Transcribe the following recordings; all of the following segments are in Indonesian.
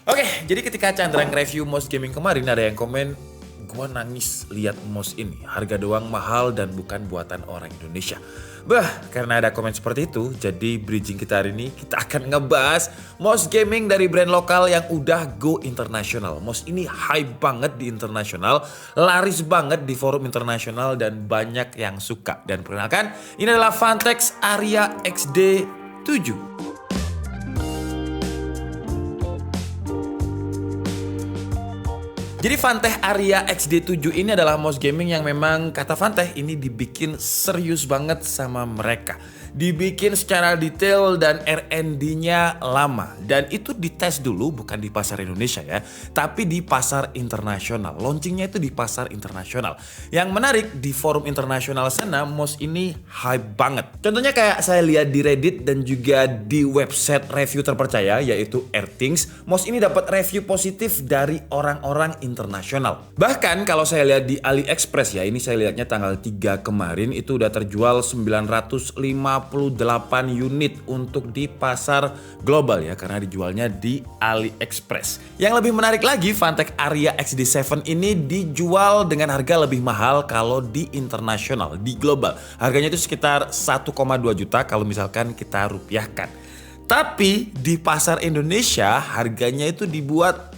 Oke, jadi ketika Chandra nge-review mouse gaming kemarin ada yang komen, gua nangis lihat mouse ini, harga doang mahal dan bukan buatan orang Indonesia. Bah, karena ada komen seperti itu, jadi bridging kita hari ini kita akan ngebahas mouse gaming dari brand lokal yang udah go internasional. Mouse ini hype banget di internasional, laris banget di forum internasional dan banyak yang suka. Dan perkenalkan, ini adalah Vantex Aria XD 7. Jadi Vantex Aria XD7 ini adalah mouse gaming yang memang kata Vantex ini dibikin serius banget sama mereka. Dibikin secara detail dan R&D-nya lama. Dan itu dites dulu bukan di pasar Indonesia ya, tapi di pasar internasional. Launchingnya itu di pasar internasional. Yang menarik di forum internasional sana mouse ini hype banget. Contohnya kayak saya lihat di Reddit dan juga di website review terpercaya yaitu Airthings. Mouse ini dapat review positif dari orang-orang internasional. Bahkan kalau saya lihat di AliExpress ya, ini saya lihatnya tanggal 3 kemarin itu udah terjual 958 unit untuk di pasar global ya, karena dijualnya di AliExpress. Yang lebih menarik lagi, Vantex Aria XD7 ini dijual dengan harga lebih mahal kalau di internasional, di global. Harganya itu sekitar 1,2 juta kalau misalkan kita rupiahkan. Tapi di pasar Indonesia harganya itu dibuat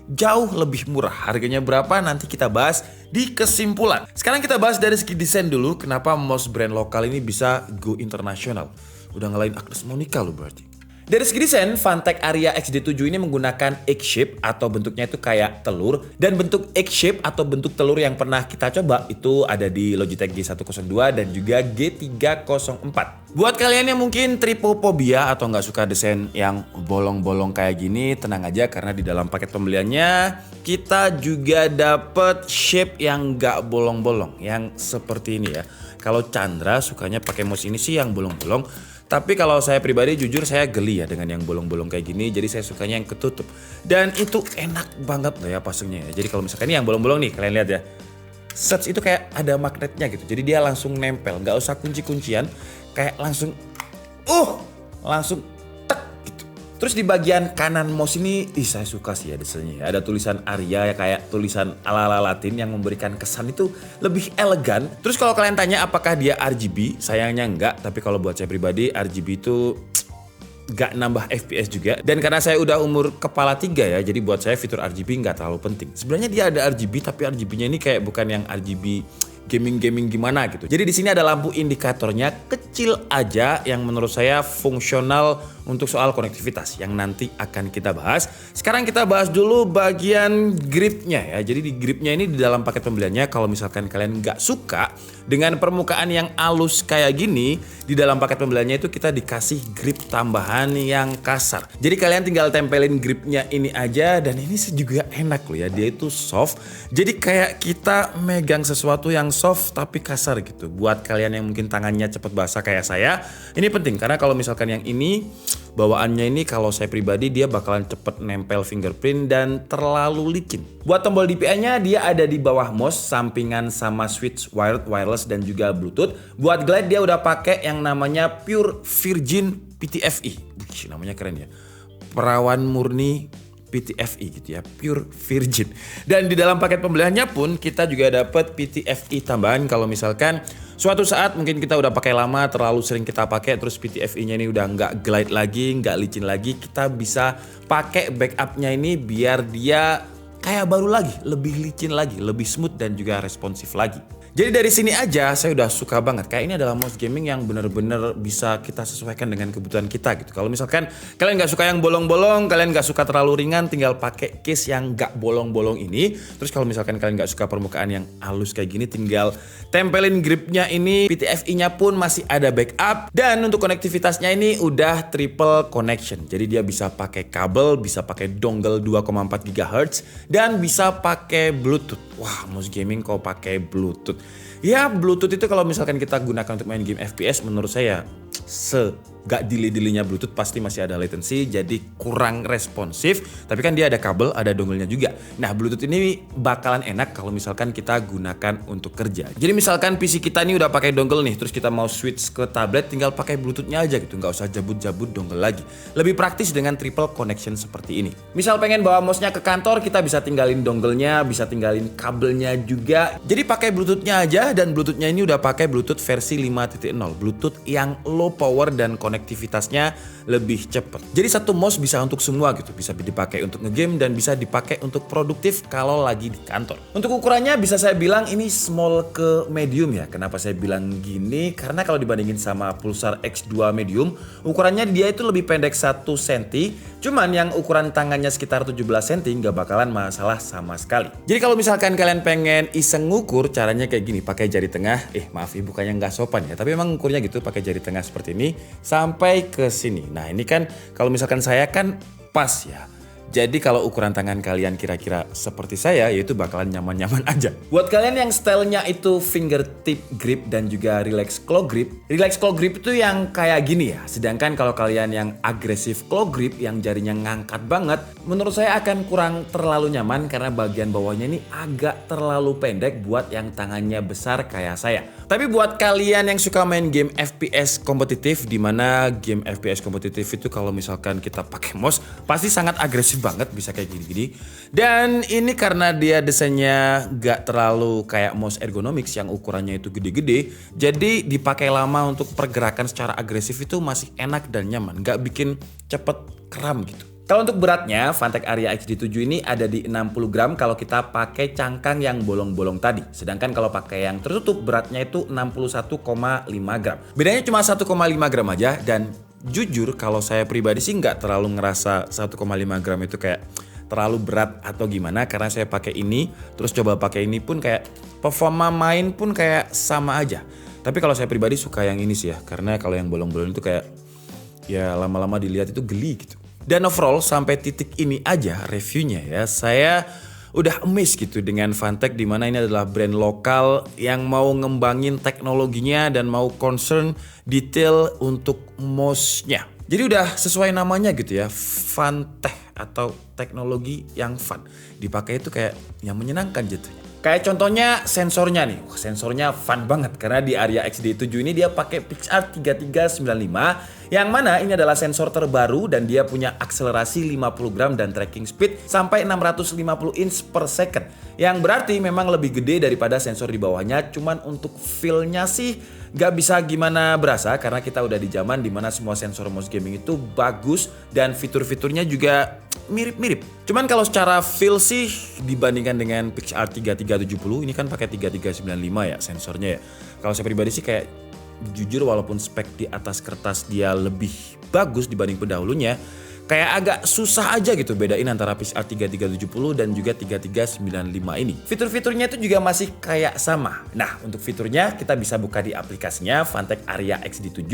jauh lebih murah. Harganya berapa nanti kita bahas di kesimpulan. Sekarang kita bahas dari segi desain dulu. Kenapa mouse brand lokal ini bisa go internasional. Udah ngalahin Agnes Monica loh berarti. Dari segi desain, Vantex Aria XD7 ini menggunakan X-shape atau bentuknya itu kayak telur. Dan bentuk X-shape atau bentuk telur yang pernah kita coba itu ada di Logitech G102 dan juga G304. Buat kalian yang mungkin tripophobia atau nggak suka desain yang bolong-bolong kayak gini, tenang aja karena di dalam paket pembeliannya kita juga dapet shape yang nggak bolong-bolong, yang seperti ini ya. Kalau Chandra sukanya pakai mouse ini sih yang bolong-bolong. Tapi kalau saya pribadi jujur saya geli ya dengan yang bolong-bolong kayak gini. Jadi saya sukanya yang ketutup. Dan itu enak banget loh ya pasangnya ya. Jadi kalau misalkan ini yang bolong-bolong nih kalian lihat ya. Sets itu kayak ada magnetnya gitu. Jadi dia langsung nempel. Gak usah kunci-kuncian. Kayak langsung tek gitu. Terus di bagian kanan mouse ini saya suka sih ya desainnya. Ada tulisan Aria ya, kayak tulisan ala-ala Latin yang memberikan kesan itu lebih elegan. Terus kalau kalian tanya apakah dia RGB, sayangnya enggak. Tapi kalau buat saya pribadi RGB itu gak nambah FPS juga. Dan karena saya udah umur kepala 3 ya, jadi buat saya fitur RGB gak terlalu penting. Sebenarnya dia ada RGB tapi RGB-nya ini kayak bukan yang RGB gaming gimana gitu. Jadi di sini ada lampu indikatornya kecil aja yang menurut saya fungsional untuk soal konektivitas yang nanti akan kita bahas. Sekarang kita bahas dulu bagian gripnya ya. Jadi di gripnya ini di dalam paket pembeliannya kalau misalkan kalian nggak suka dengan permukaan yang halus kayak gini, di dalam paket pembeliannya itu kita dikasih grip tambahan yang kasar. Jadi kalian tinggal tempelin gripnya ini aja dan ini juga enak loh ya. Dia itu soft. Jadi kayak kita megang sesuatu yang soft tapi kasar gitu. Buat kalian yang mungkin tangannya cepat basah kayak saya, ini penting karena kalau misalkan yang ini bawaannya ini kalau saya pribadi dia bakalan cepet nempel fingerprint dan terlalu licin. Buat tombol DPI-nya dia ada di bawah mouse sampingan sama switch wired, wireless dan juga Bluetooth. Buat glide dia udah pakai yang namanya Pure Virgin PTFE. Namanya keren ya. Perawan murni PTFE gitu ya, Pure Virgin. Dan di dalam paket pembeliannya pun kita juga dapat PTFE tambahan kalau misalkan suatu saat mungkin kita udah pakai lama, terlalu sering kita pakai, terus PTFE-nya ini udah nggak glide lagi, nggak licin lagi, kita bisa pakai backupnya ini biar dia kayak baru lagi, lebih licin lagi, lebih smooth dan juga responsif lagi. Jadi dari sini aja saya udah suka banget. Kayak ini adalah mouse gaming yang bener-bener bisa kita sesuaikan dengan kebutuhan kita gitu. Kalau misalkan kalian nggak suka yang bolong-bolong, kalian nggak suka terlalu ringan, tinggal pakai case yang nggak bolong-bolong ini. Terus kalau misalkan kalian nggak suka permukaan yang halus kayak gini, tinggal tempelin gripnya ini. PTFE-nya pun masih ada backup. Dan untuk konektivitasnya ini udah triple connection. Jadi dia bisa pakai kabel, bisa pakai dongle 2,4 GHz dan bisa pakai Bluetooth. Wah, mouse gaming kok pakai Bluetooth. Ya, Bluetooth itu kalau misalkan kita gunakan untuk main game FPS menurut saya gak delay-delaynya Bluetooth pasti masih ada latency, jadi kurang responsif. Tapi kan dia ada kabel, ada dongle-nya juga. Nah, Bluetooth ini bakalan enak kalau misalkan kita gunakan untuk kerja. Jadi misalkan PC kita ini udah pakai dongle nih, terus kita mau switch ke tablet, tinggal pakai Bluetooth-nya aja gitu, nggak usah jabut-jabut dongle lagi. Lebih praktis dengan triple connection seperti ini. Misal pengen bawa mouse-nya ke kantor, kita bisa tinggalin dongle-nya, bisa tinggalin kabelnya juga. Jadi pakai Bluetooth-nya aja, dan Bluetooth-nya ini udah pakai Bluetooth versi 5.0, Bluetooth yang low power dan konektivitasnya lebih cepat. Jadi satu mouse bisa untuk semua gitu, bisa dipakai untuk ngegame dan bisa dipakai untuk produktif kalau lagi di kantor. Untuk ukurannya bisa saya bilang ini small ke medium ya. Kenapa saya bilang gini? Karena kalau dibandingin sama Pulsar X2 medium, ukurannya dia itu lebih pendek 1 cm. Cuman yang ukuran tangannya sekitar 17 cm nggak bakalan masalah sama sekali. Jadi kalau misalkan kalian pengen iseng ngukur, caranya kayak gini, pakai jari tengah. Maaf ya, bukannya nggak sopan ya, tapi memang ukurnya gitu, pakai jari tengah seperti ini sampai ke sini. Nah ini kan kalau misalkan saya kan pas ya. Jadi kalau ukuran tangan kalian kira-kira seperti saya, yaitu bakalan nyaman-nyaman aja. Buat kalian yang stylenya itu fingertip grip dan juga relax claw grip. Relax claw grip itu yang kayak gini ya. Sedangkan kalau kalian yang agresif claw grip, yang jarinya ngangkat banget, menurut saya akan kurang terlalu nyaman karena bagian bawahnya ini agak terlalu pendek buat yang tangannya besar kayak saya. Tapi buat kalian yang suka main game FPS kompetitif, dimana game FPS kompetitif itu kalau misalkan kita pakai mouse pasti sangat agresif banget, bisa kayak gini-gini. Dan ini karena dia desainnya gak terlalu kayak mouse ergonomics yang ukurannya itu gede-gede, jadi dipakai lama untuk pergerakan secara agresif itu masih enak dan nyaman, gak bikin cepet kram gitu. Kalau untuk beratnya, Phanteks Aria XD7 ini ada di 60 gram kalau kita pakai cangkang yang bolong-bolong tadi. Sedangkan kalau pakai yang tertutup, beratnya itu 61,5 gram. Bedanya cuma 1,5 gram aja, dan jujur kalau saya pribadi sih nggak terlalu ngerasa 1,5 gram itu kayak terlalu berat atau gimana, karena saya pakai ini, terus coba pakai ini pun kayak performa main pun kayak sama aja. Tapi kalau saya pribadi suka yang ini sih ya, karena kalau yang bolong-bolong itu kayak ya lama-lama dilihat itu geli gitu. Dan overall sampai titik ini aja reviewnya ya, saya udah amazed gitu dengan Phanteks, dimana ini adalah brand lokal yang mau ngembangin teknologinya dan mau concern detail untuk mouse-nya. Jadi udah sesuai namanya gitu ya, Phanteks atau teknologi yang fun. Dipakai itu kayak yang menyenangkan jatuhnya. Kayak contohnya sensornya nih, sensornya fun banget karena di Aria XD7 ini dia pakai PixArt 3395, yang mana ini adalah sensor terbaru dan dia punya akselerasi 50 gram dan tracking speed sampai 650 inch per second. Yang berarti memang lebih gede daripada sensor di bawahnya, cuman untuk feel-nya sih gak bisa gimana berasa karena kita udah di zaman dimana semua sensor mouse gaming itu bagus dan fitur-fiturnya juga mirip-mirip. Cuman kalau secara feel sih dibandingkan dengan PixArt 3370, ini kan pakai 3395 ya sensornya ya. Kalau saya pribadi sih kayak jujur walaupun spek di atas kertas dia lebih bagus dibanding pendahulunya, kayak agak susah aja gitu bedain antara PixArt 3370 dan juga 3395 ini. Fitur-fiturnya itu juga masih kayak sama. Nah, untuk fiturnya kita bisa buka di aplikasinya Phanteks Aria XD7.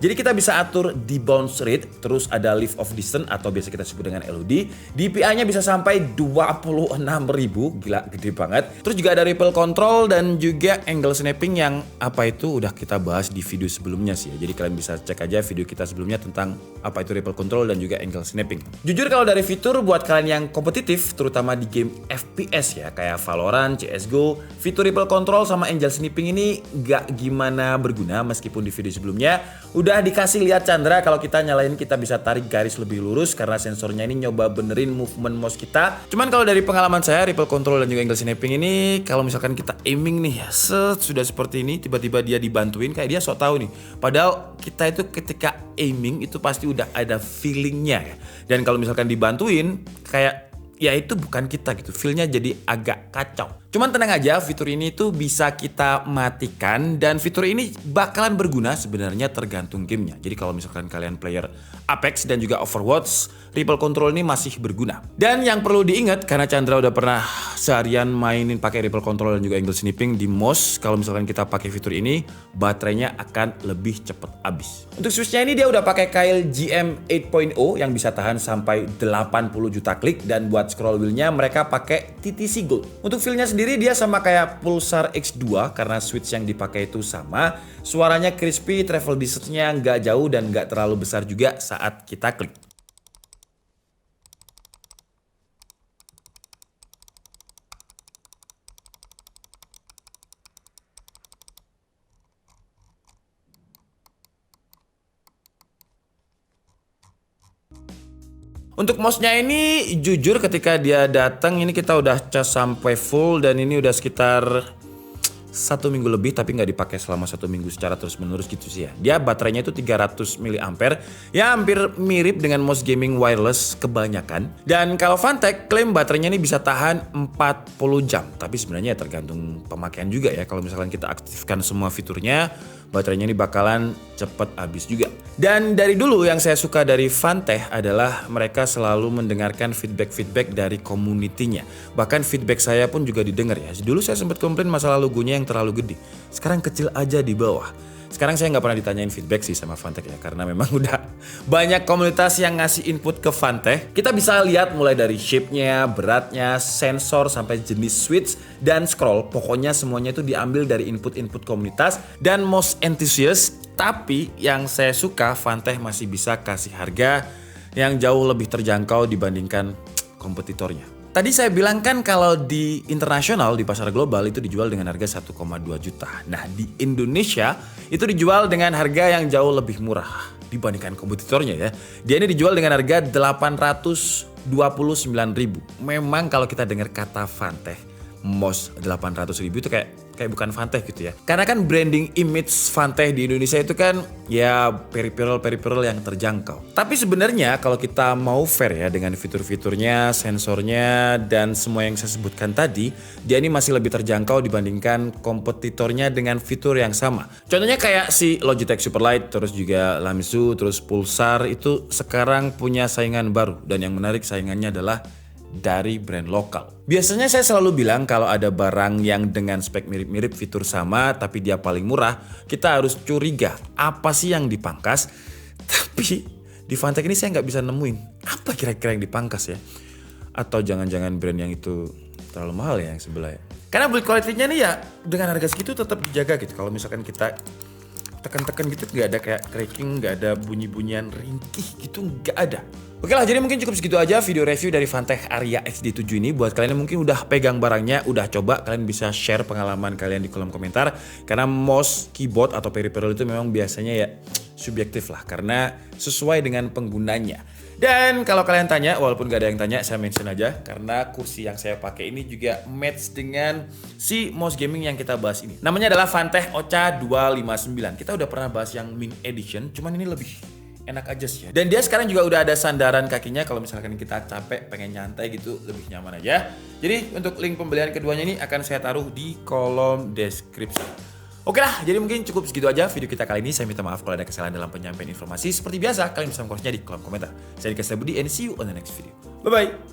Jadi kita bisa atur di bounce rate, terus ada lift of distance atau biasa kita sebut dengan LOD. DPI-nya bisa sampai 26.000, gila gede banget. Terus juga ada ripple control dan juga angle snapping yang apa itu udah kita bahas di video sebelumnya sih ya. Jadi kalian bisa cek aja video kita sebelumnya tentang apa itu ripple control dan juga angle snapping. Jujur kalau dari fitur buat kalian yang kompetitif, terutama di game FPS ya, kayak Valorant, CSGO, fitur ripple control sama angel snapping ini gak gimana berguna, meskipun di video sebelumnya udah dikasih lihat Chandra kalau kita nyalain kita bisa tarik garis lebih lurus karena sensornya ini nyoba benerin movement mouse kita. Cuman kalau dari pengalaman saya, ripple control dan juga angle snapping ini kalau misalkan kita aiming nih ya, sudah seperti ini, tiba-tiba dia dibantuin kayak dia sok tahu nih. Padahal kita itu ketika aiming itu pasti udah ada feelingnya ya. Dan kalau misalkan dibantuin kayak ya itu bukan kita gitu, feelnya jadi agak kacau. Cuman tenang aja, fitur ini tuh bisa kita matikan dan fitur ini bakalan berguna sebenarnya tergantung gamenya. Jadi kalau misalkan kalian player Apex dan juga Overwatch, ripple control ini masih berguna. Dan yang perlu diingat, karena Chandra udah pernah seharian mainin pakai ripple control dan juga angle snapping di mouse, kalau misalkan kita pakai fitur ini, baterainya akan lebih cepat habis. Untuk switchnya ini dia udah pakai Kailh GM 8.0 yang bisa tahan sampai 80 juta klik, dan buat scroll wheelnya mereka pakai TTC Gold. Untuk feelnya sendiri sendiri dia sama kayak Pulsar X2 karena switch yang dipakai itu sama. Suaranya crispy, travel distance-nya nggak jauh dan nggak terlalu besar juga saat kita klik. Untuk mouse-nya ini jujur ketika dia datang ini kita udah cas sampai full dan ini udah sekitar 1 minggu lebih tapi nggak dipakai selama 1 minggu secara terus menerus gitu sih ya. Dia baterainya itu 300 mAh ya hampir mirip dengan mouse gaming wireless kebanyakan. Dan kalau Fantech klaim baterainya ini bisa tahan 40 jam. Tapi sebenarnya tergantung pemakaian juga ya. Kalau misalkan kita aktifkan semua fiturnya, baterainya ini bakalan cepet habis juga. Dan dari dulu yang saya suka dari Fantech adalah mereka selalu mendengarkan feedback dari community-nya. Bahkan feedback saya pun juga didengar ya. Dulu saya sempat komplain masalah logonya yang terlalu gede. Sekarang kecil aja di bawah. Sekarang saya nggak pernah ditanyain feedback sih sama Fantech ya. Karena memang udah banyak komunitas yang ngasih input ke Fantech. Kita bisa lihat mulai dari shape-nya, beratnya, sensor, sampai jenis switch, dan scroll. Pokoknya semuanya itu diambil dari input-input komunitas dan most enthusiast. Tapi yang saya suka Fantech masih bisa kasih harga yang jauh lebih terjangkau dibandingkan kompetitornya. Tadi saya bilang kan kalau di internasional, di pasar global itu dijual dengan harga 1,2 juta. Nah di Indonesia itu dijual dengan harga yang jauh lebih murah dibandingkan kompetitornya ya. Dia ini dijual dengan harga 829.000. Memang kalau kita dengar kata Fantech, mouse 800.000 itu kayak bukan Fantech gitu ya. Karena kan branding image Fantech di Indonesia itu kan ya peripheral yang terjangkau. Tapi sebenarnya kalau kita mau fair ya dengan fitur-fiturnya, sensornya, dan semua yang saya sebutkan tadi, dia ini masih lebih terjangkau dibandingkan kompetitornya dengan fitur yang sama. Contohnya kayak si Logitech Superlight, terus juga Lamzu, terus Pulsar itu sekarang punya saingan baru. Dan yang menarik saingannya adalah dari brand lokal. Biasanya saya selalu bilang kalau ada barang yang dengan spek mirip-mirip, fitur sama, tapi dia paling murah, kita harus curiga apa sih yang dipangkas. Tapi di Fantech ini saya nggak bisa nemuin apa kira-kira yang dipangkas ya. Atau jangan-jangan brand yang itu terlalu mahal ya yang sebelah ya. Karena build quality-nya nih ya dengan harga segitu tetap dijaga gitu. Kalau misalkan kita tekan-tekan gitu nggak ada kayak cracking, nggak ada bunyi-bunyian ringkih gitu, nggak ada. Oke lah, jadi mungkin cukup segitu aja video review dari Fantech Aria XD7 ini. Buat kalian yang mungkin udah pegang barangnya, udah coba, kalian bisa share pengalaman kalian di kolom komentar. Karena mouse, keyboard, atau peripheral itu memang biasanya ya subjektif lah, karena sesuai dengan penggunanya. Dan kalau kalian tanya, walaupun gak ada yang tanya, saya mention aja. Karena kursi yang saya pakai ini juga match dengan si mouse gaming yang kita bahas ini. Namanya adalah Fantech Ocha 259. Kita udah pernah bahas yang Min Edition, cuman ini lebih enak aja sih ya. Dan dia sekarang juga udah ada sandaran kakinya kalau misalkan kita capek pengen nyantai gitu, lebih nyaman aja. Jadi untuk link pembelian keduanya ini akan saya taruh di kolom deskripsi. Oke lah, jadi mungkin cukup segitu aja video kita kali ini. Saya minta maaf kalau ada kesalahan dalam penyampaian informasi. Seperti biasa, kalian bisa mengkoreksinya di kolom komentar. Saya Dika Budi and see you on the next video. Bye bye.